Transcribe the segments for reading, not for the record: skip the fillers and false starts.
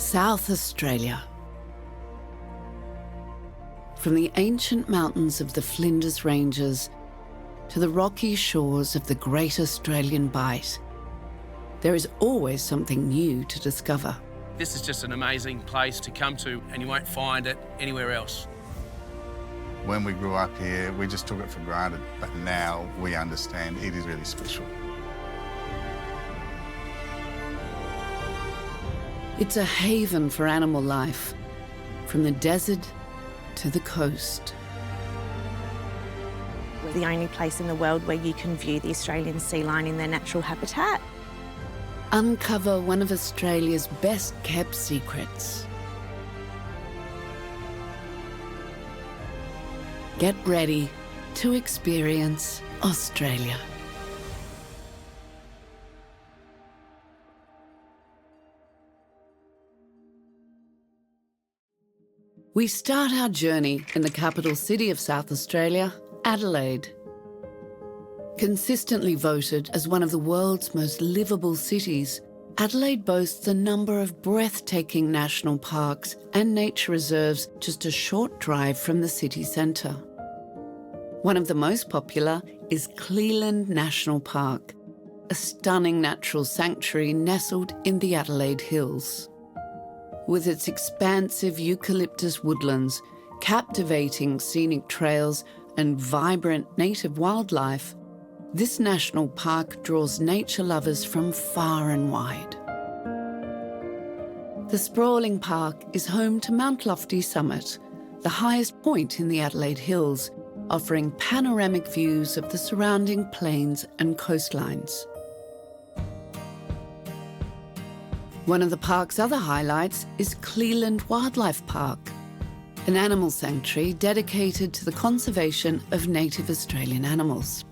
South Australia. From the ancient mountains of the Flinders Ranges to the rocky shores of the Great Australian Bight, there is always something new to discover. This is just an amazing place to come to, and you won't find it anywhere else. When we grew up here, we just took it for granted, but now we understand it is really special. It's a haven for animal life, from the desert to the coast. We're the only place in the world where you can view the Australian sea lion in their natural habitat. Uncover one of Australia's best-kept secrets. Get ready to experience Australia. We start our journey in the capital city of South Australia, Adelaide. Consistently voted as one of the world's most livable cities, Adelaide boasts a number of breathtaking national parks and nature reserves just a short drive from the city centre. One of the most popular is Cleland National Park, a stunning natural sanctuary nestled in the Adelaide Hills. With its expansive eucalyptus woodlands, captivating scenic trails and vibrant native wildlife, this national park draws nature lovers from far and wide. The sprawling park is home to Mount Lofty Summit, the highest point in the Adelaide Hills, offering panoramic views of the surrounding plains and coastlines. One of the park's other highlights is Cleland Wildlife Park, an animal sanctuary dedicated to the conservation of native Australian animals.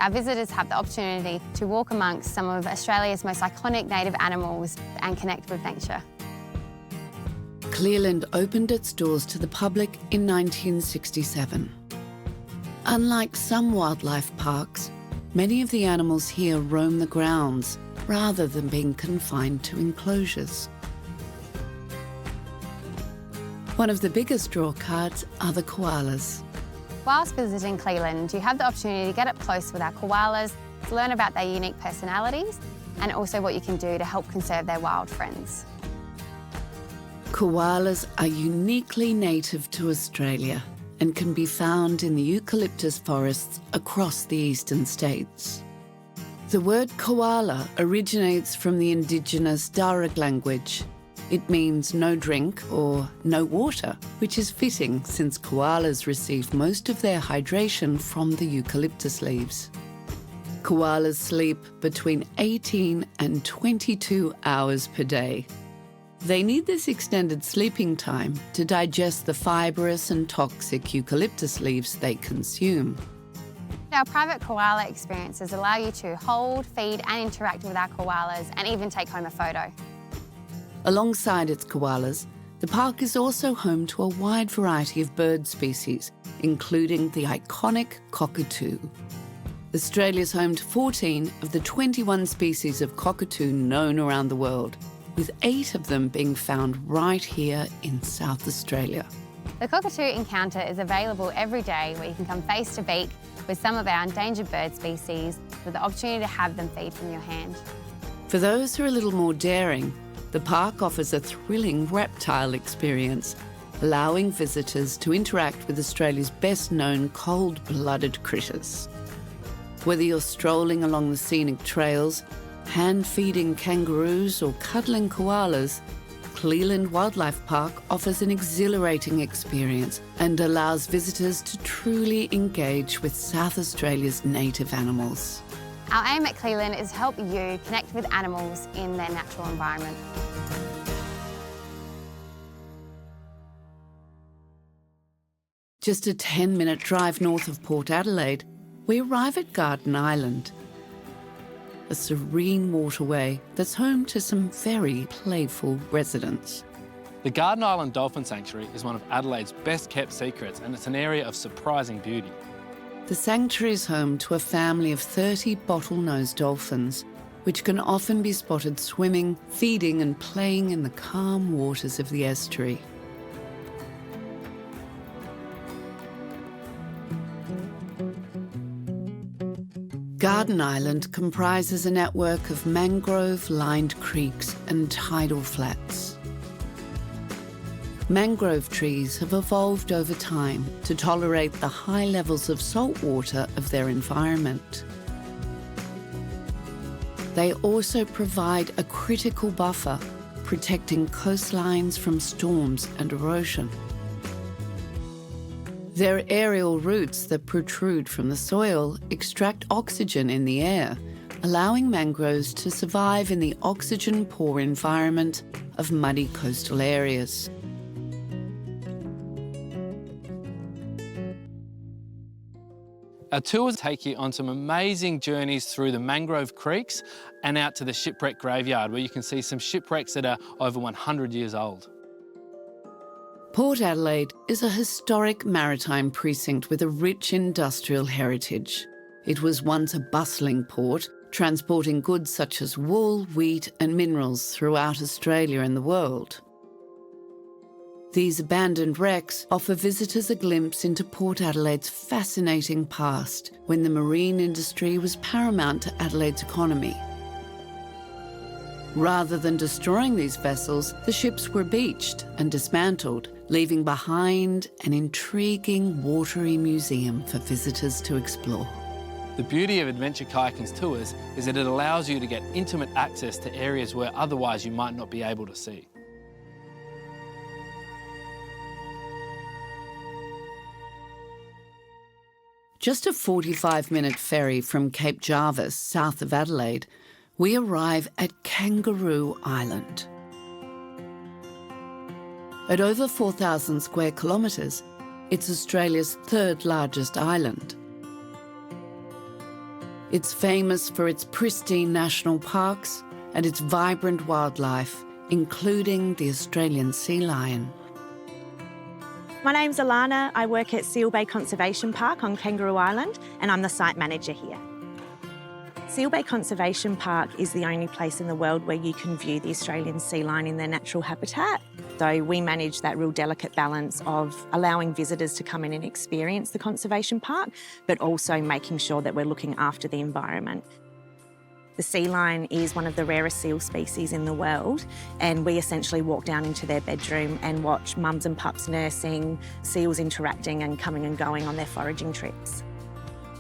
Our visitors have the opportunity to walk amongst some of Australia's most iconic native animals and connect with nature. Cleland opened its doors to the public in 1967. Unlike some wildlife parks, many of the animals here roam the grounds rather than being confined to enclosures. One of the biggest drawcards are the koalas. Whilst visiting Cleland, you have the opportunity to get up close with our koalas, to learn about their unique personalities, and also what you can do to help conserve their wild friends. Koalas are uniquely native to Australia and can be found in the eucalyptus forests across the eastern states. The word koala originates from the indigenous Darug language. It means no drink or no water, which is fitting since koalas receive most of their hydration from the eucalyptus leaves. Koalas sleep between 18 and 22 hours per day. They need this extended sleeping time to digest the fibrous and toxic eucalyptus leaves they consume. Our private koala experiences allow you to hold, feed and interact with our koalas and even take home a photo. Alongside its koalas, the park is also home to a wide variety of bird species, including the iconic cockatoo. Australia's home to 14 of the 21 species of cockatoo known around the world, with 8 of them being found right here in South Australia. The cockatoo encounter is available every day, where you can come face to beak with some of our endangered bird species with the opportunity to have them feed from your hand. For those who are a little more daring, the park offers a thrilling reptile experience, allowing visitors to interact with Australia's best-known cold-blooded critters. Whether you're strolling along the scenic trails, hand-feeding kangaroos or cuddling koalas, Cleland Wildlife Park offers an exhilarating experience and allows visitors to truly engage with South Australia's native animals. Our aim at Cleland is to help you connect with animals in their natural environment. Just a 10-minute drive north of Port Adelaide, we arrive at Garden Island, a serene waterway that's home to some very playful residents. The Garden Island Dolphin Sanctuary is one of Adelaide's best-kept secrets, and it's an area of surprising beauty. The sanctuary is home to a family of 30 bottlenose dolphins, which can often be spotted swimming, feeding and playing in the calm waters of the estuary. Garden Island comprises a network of mangrove-lined creeks and tidal flats. Mangrove trees have evolved over time to tolerate the high levels of salt water of their environment. They also provide a critical buffer, protecting coastlines from storms and erosion. Their aerial roots that protrude from the soil extract oxygen in the air, allowing mangroves to survive in the oxygen-poor environment of muddy coastal areas. Our tours take you on some amazing journeys through the mangrove creeks and out to the shipwreck graveyard, where you can see some shipwrecks that are over 100 years old. Port Adelaide is a historic maritime precinct with a rich industrial heritage. It was once a bustling port, transporting goods such as wool, wheat and minerals throughout Australia and the world. These abandoned wrecks offer visitors a glimpse into Port Adelaide's fascinating past, when the marine industry was paramount to Adelaide's economy. Rather than destroying these vessels, the ships were beached and dismantled, leaving behind an intriguing watery museum for visitors to explore. The beauty of Adventure Kayaking's tours is that it allows you to get intimate access to areas where otherwise you might not be able to see. Just a 45-minute ferry from Cape Jarvis, south of Adelaide, we arrive at Kangaroo Island. At over 4,000 square kilometres, it's Australia's third largest island. It's famous for its pristine national parks and its vibrant wildlife, including the Australian sea lion. My name's Alana. I work at Seal Bay Conservation Park on Kangaroo Island, and I'm the site manager here. Seal Bay Conservation Park is the only place in the world where you can view the Australian sea lion in their natural habitat. So we manage that real delicate balance of allowing visitors to come in and experience the conservation park, but also making sure that we're looking after the environment. The sea lion is one of the rarest seal species in the world, and we essentially walk down into their bedroom and watch mums and pups nursing, seals interacting and coming and going on their foraging trips.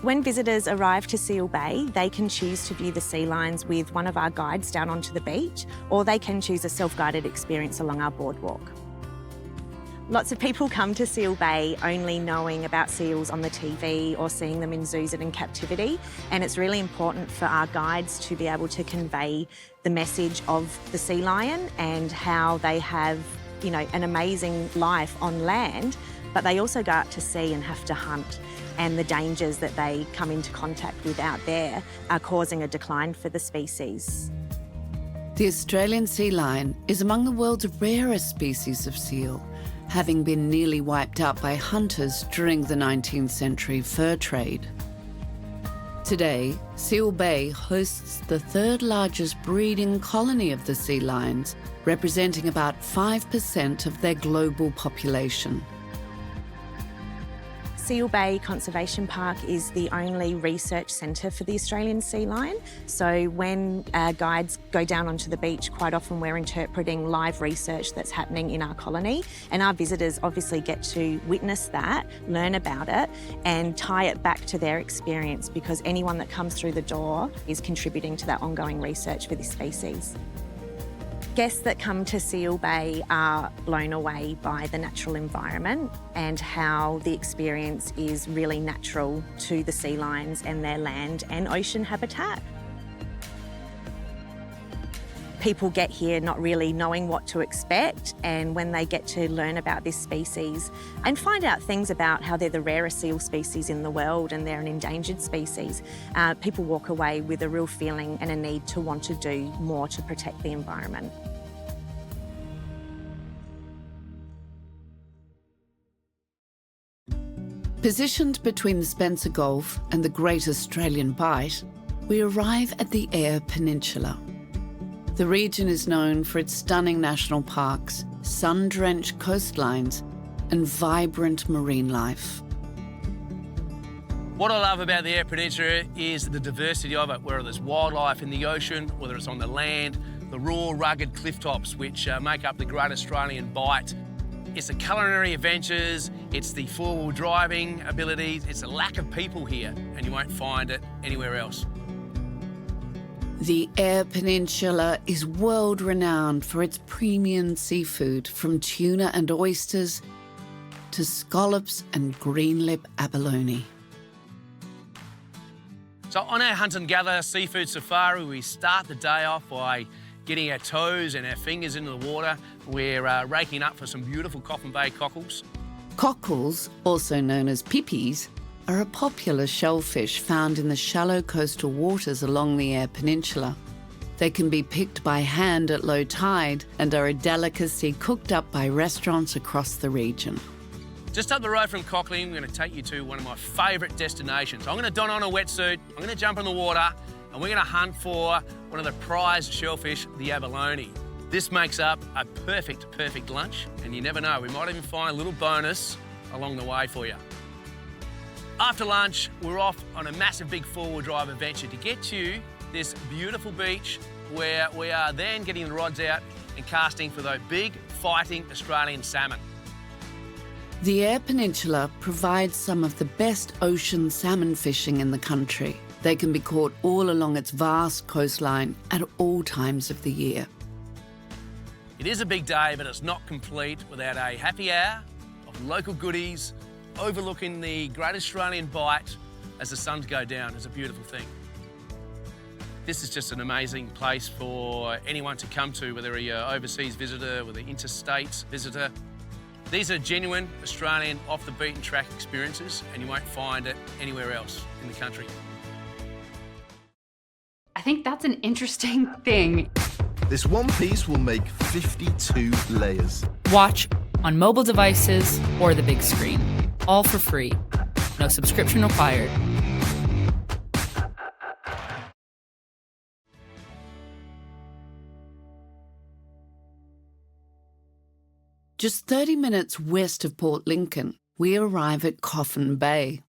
When visitors arrive to Seal Bay, they can choose to view the sea lions with one of our guides down onto the beach, or they can choose a self-guided experience along our boardwalk. Lots of people come to Seal Bay only knowing about seals on the TV or seeing them in zoos and in captivity, and it's really important for our guides to be able to convey the message of the sea lion and how they have, you know, an amazing life on land, but they also go out to sea and have to hunt, and the dangers that they come into contact with out there are causing a decline for the species. The Australian sea lion is among the world's rarest species of seal, having been nearly wiped out by hunters during the 19th century fur trade. Today, Seal Bay hosts the third largest breeding colony of the sea lions, representing about 5% of their global population. Seal Bay Conservation Park is the only research centre for the Australian sea lion. So when guides go down onto the beach, quite often we're interpreting live research that's happening in our colony, and our visitors obviously get to witness that, learn about it, and tie it back to their experience, because anyone that comes through the door is contributing to that ongoing research for this species. Guests that come to Seal Bay are blown away by the natural environment and how the experience is really natural to the sea lions and their land and ocean habitat. People get here not really knowing what to expect, and when they get to learn about this species and find out things about how they're the rarest seal species in the world and they're an endangered species, people walk away with a real feeling and a need to want to do more to protect the environment. Positioned between the Spencer Gulf and the Great Australian Bight, we arrive at the Eyre Peninsula. The region is known for its stunning national parks, sun-drenched coastlines, and vibrant marine life. What I love about the Eyre Peninsula is the diversity of it, whether there's wildlife in the ocean, whether it's on the land, the raw, rugged cliff tops which make up the Great Australian Bight. It's the culinary adventures, it's the four-wheel driving abilities, it's the lack of people here, and you won't find it anywhere else. The Eyre Peninsula is world-renowned for its premium seafood, from tuna and oysters to scallops and green-lip abalone. So on our hunt and gather seafood safari, we start the day off by getting our toes and our fingers into the water. We're raking up for some beautiful Coffin Bay cockles. Cockles, also known as pippies, are a popular shellfish found in the shallow coastal waters along the Eyre Peninsula. They can be picked by hand at low tide and are a delicacy cooked up by restaurants across the region. Just up the road from Cockling, we're going to take you to one of my favourite destinations. I'm going to don on a wetsuit, I'm going to jump in the water, and we're going to hunt for one of the prized shellfish, the abalone. This makes up a perfect lunch, and you never know, we might even find a little bonus along the way for you. After lunch, we're off on a massive big four-wheel drive adventure to get to this beautiful beach where we are then getting the rods out and casting for those big, fighting Australian salmon. The Eyre Peninsula provides some of the best ocean salmon fishing in the country. They can be caught all along its vast coastline at all times of the year. It is a big day, but it's not complete without a happy hour of local goodies overlooking the Great Australian Bight as the suns go down. It's a beautiful thing. This is just an amazing place for anyone to come to, whether you're an overseas visitor, whether an interstate visitor. These are genuine Australian off-the-beaten-track experiences, and you won't find it anywhere else in the country. I think that's an interesting thing. This one piece will make 52 layers. Watch on mobile devices or the big screen. All for free. No subscription required. Just 30 minutes west of Port Lincoln, we arrive at Coffin Bay.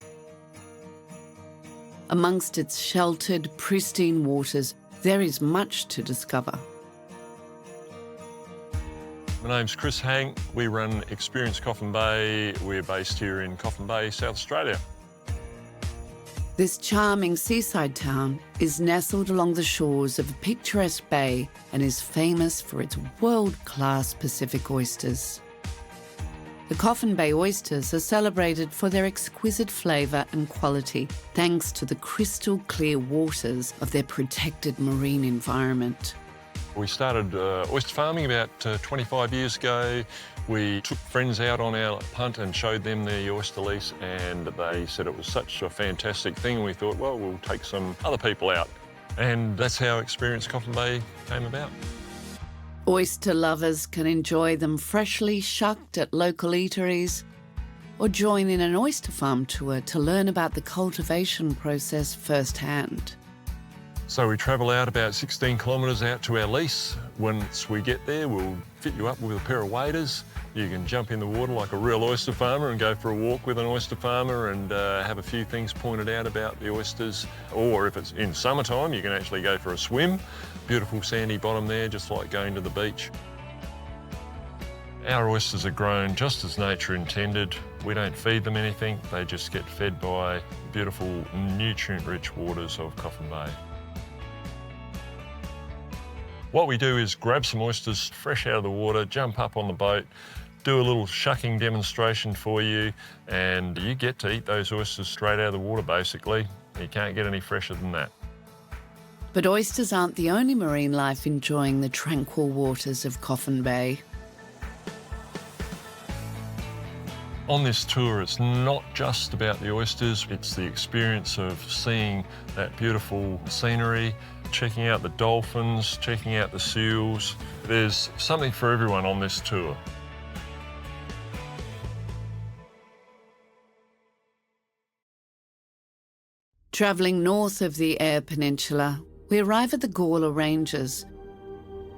Amongst its sheltered, pristine waters, there is much to discover. My name's Chris Hang. We run Experience Coffin Bay. We're based here in Coffin Bay, South Australia. This charming seaside town is nestled along the shores of a picturesque bay and is famous for its world-class Pacific oysters. The Coffin Bay oysters are celebrated for their exquisite flavour and quality, thanks to the crystal clear waters of their protected marine environment. We started oyster farming about 25 years ago. We took friends out on our punt and showed them the oyster lease, and they said it was such a fantastic thing, and we thought, well, we'll take some other people out. And that's how Experience Coffin Bay came about. Oyster lovers can enjoy them freshly shucked at local eateries, or join in an oyster farm tour to learn about the cultivation process firsthand. So we travel out about 16 kilometres out to our lease. Once we get there, we'll fit you up with a pair of waders. You can jump in the water like a real oyster farmer and go for a walk with an oyster farmer and have a few things pointed out about the oysters. Or if it's in summertime, you can actually go for a swim. Beautiful sandy bottom there, just like going to the beach. Our oysters are grown just as nature intended. We don't feed them anything. They just get fed by beautiful, nutrient-rich waters of Coffin Bay. What we do is grab some oysters fresh out of the water, jump up on the boat, do a little shucking demonstration for you, and you get to eat those oysters straight out of the water, basically. You can't get any fresher than that. But oysters aren't the only marine life enjoying the tranquil waters of Coffin Bay. On this tour, it's not just about the oysters, it's the experience of seeing that beautiful scenery, checking out the dolphins, checking out the seals. There's something for everyone on this tour. Travelling north of the Eyre Peninsula, we arrive at the Gawler Ranges,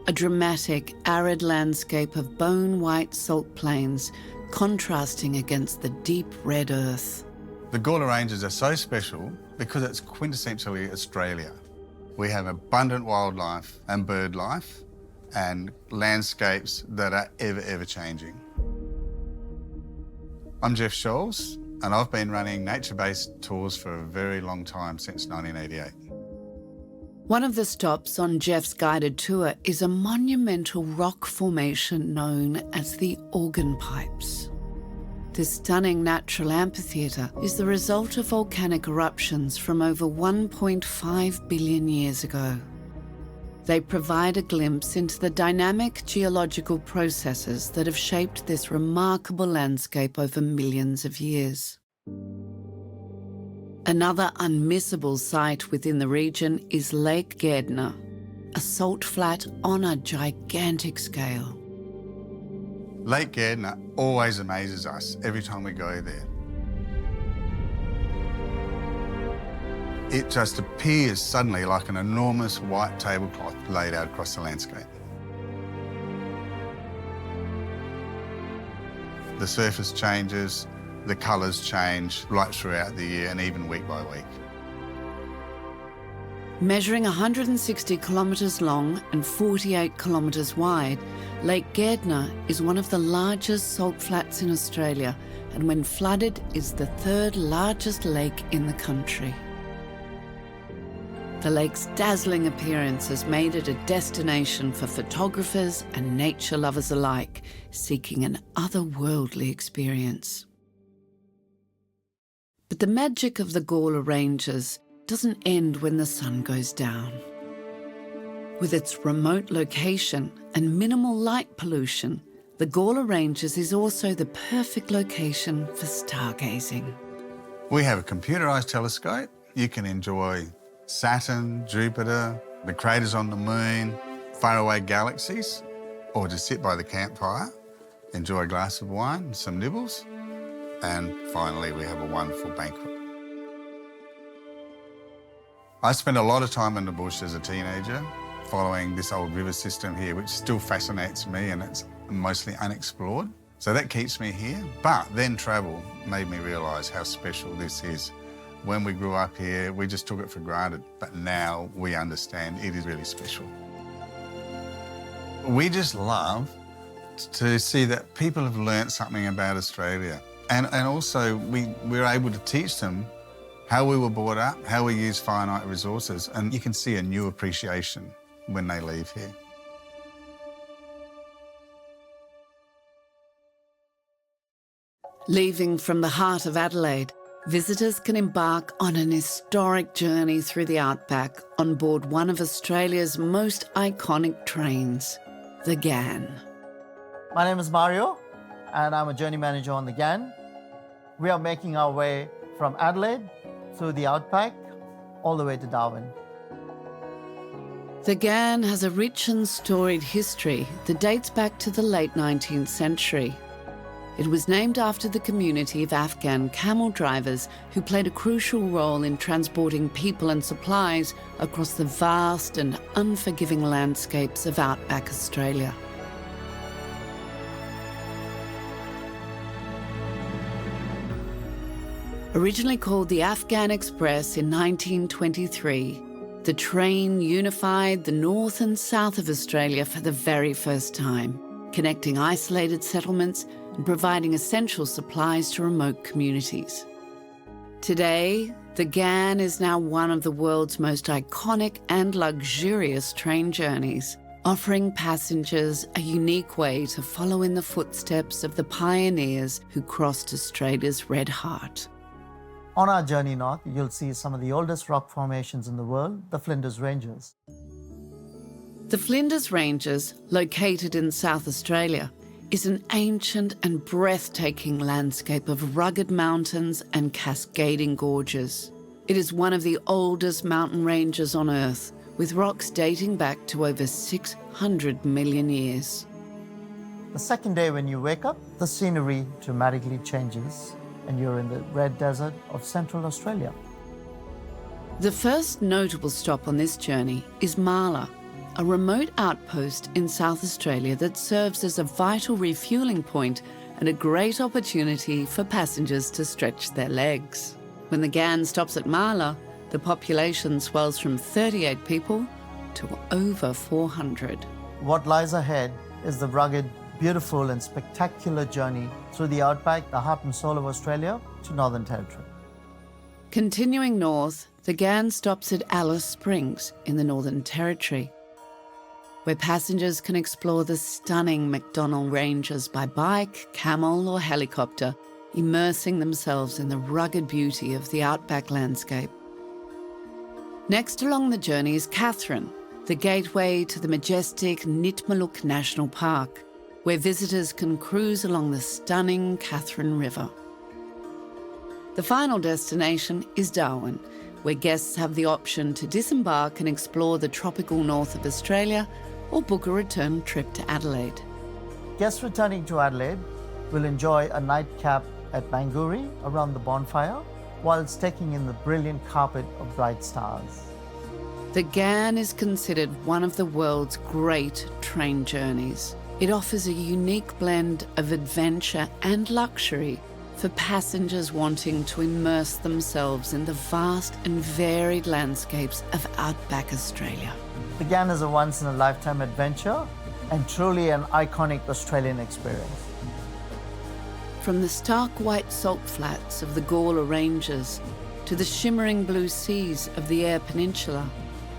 a dramatic, arid landscape of bone-white salt plains contrasting against the deep red earth. The Gawler Ranges are so special because it's quintessentially Australia. We have abundant wildlife and bird life and landscapes that are ever changing. I'm Jeff Scholes, and I've been running nature-based tours for a very long time, since 1988. One of the stops on Jeff's guided tour is a monumental rock formation known as the Organ Pipes. This stunning natural amphitheatre is the result of volcanic eruptions from over 1.5 billion years ago. They provide a glimpse into the dynamic geological processes that have shaped this remarkable landscape over millions of years. Another unmissable site within the region is Lake Gairdner, a salt flat on a gigantic scale. Lake Gairdner always amazes us every time we go there. It just appears suddenly like an enormous white tablecloth laid out across the landscape. The surface changes, the colours change right throughout the year and even week by week. Measuring 160 kilometres long and 48 kilometres wide, Lake Gairdner is one of the largest salt flats in Australia, and when flooded is the third largest lake in the country. The lake's dazzling appearance has made it a destination for photographers and nature lovers alike, seeking an otherworldly experience. But the magic of the Gawler Ranges doesn't end when the sun goes down. With its remote location and minimal light pollution, the Gawler Ranges is also the perfect location for stargazing. We have a computerised telescope. You can enjoy Saturn, Jupiter, the craters on the moon, faraway galaxies, or just sit by the campfire, enjoy a glass of wine, some nibbles, and finally we have a wonderful banquet. I spent a lot of time in the bush as a teenager, following this old river system here, which still fascinates me, and it's mostly unexplored. So that keeps me here. But then travel made me realise how special this is. When we grew up here, we just took it for granted, but now we understand it is really special. We just love to see that people have learnt something about Australia. And also we're able to teach them how we were brought up, how we use finite resources, and you can see a new appreciation when they leave here. Leaving from the heart of Adelaide, visitors can embark on an historic journey through the Outback on board one of Australia's most iconic trains, the Ghan. My name is Mario, and I'm a journey manager on the Ghan. We are making our way from Adelaide through the Outback all the way to Darwin. The Ghan has a rich and storied history that dates back to the late 19th century. It was named after the community of Afghan camel drivers who played a crucial role in transporting people and supplies across the vast and unforgiving landscapes of Outback Australia. Originally called the Afghan Express in 1923, the train unified the north and south of Australia for the very first time, connecting isolated settlements and providing essential supplies to remote communities. Today, the Ghan is now one of the world's most iconic and luxurious train journeys, offering passengers a unique way to follow in the footsteps of the pioneers who crossed Australia's red heart. On our journey north, you'll see some of the oldest rock formations in the world, the Flinders Ranges. The Flinders Ranges, located in South Australia, is an ancient and breathtaking landscape of rugged mountains and cascading gorges. It is one of the oldest mountain ranges on Earth, with rocks dating back to over 600 million years. The second day when you wake up, the scenery dramatically changes, and you're in the red desert of Central Australia. The first notable stop on this journey is Marla, a remote outpost in South Australia that serves as a vital refuelling point and a great opportunity for passengers to stretch their legs. When the Ghan stops at Marla, the population swells from 38 people to over 400. What lies ahead is the rugged, beautiful and spectacular journey through the Outback, the heart and soul of Australia, to Northern Territory. Continuing north, the Ghan stops at Alice Springs in the Northern Territory, where passengers can explore the stunning McDonnell Ranges by bike, camel or helicopter, immersing themselves in the rugged beauty of the outback landscape. Next along the journey is Katherine, the gateway to the majestic Nitmaluk National Park, where visitors can cruise along the stunning Katherine River. The final destination is Darwin, where guests have the option to disembark and explore the tropical north of Australia or book a return trip to Adelaide. Guests returning to Adelaide will enjoy a nightcap at Manguri around the bonfire whilst taking in the brilliant carpet of bright stars. The Ghan is considered one of the world's great train journeys. It offers a unique blend of adventure and luxury for passengers wanting to immerse themselves in the vast and varied landscapes of outback Australia. The Ghan is a once-in-a-lifetime adventure and truly an iconic Australian experience. From the stark white salt flats of the Gawler Ranges to the shimmering blue seas of the Eyre Peninsula,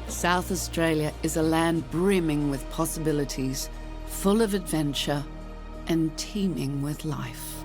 South Australia is a land brimming with possibilities, full of adventure and teeming with life.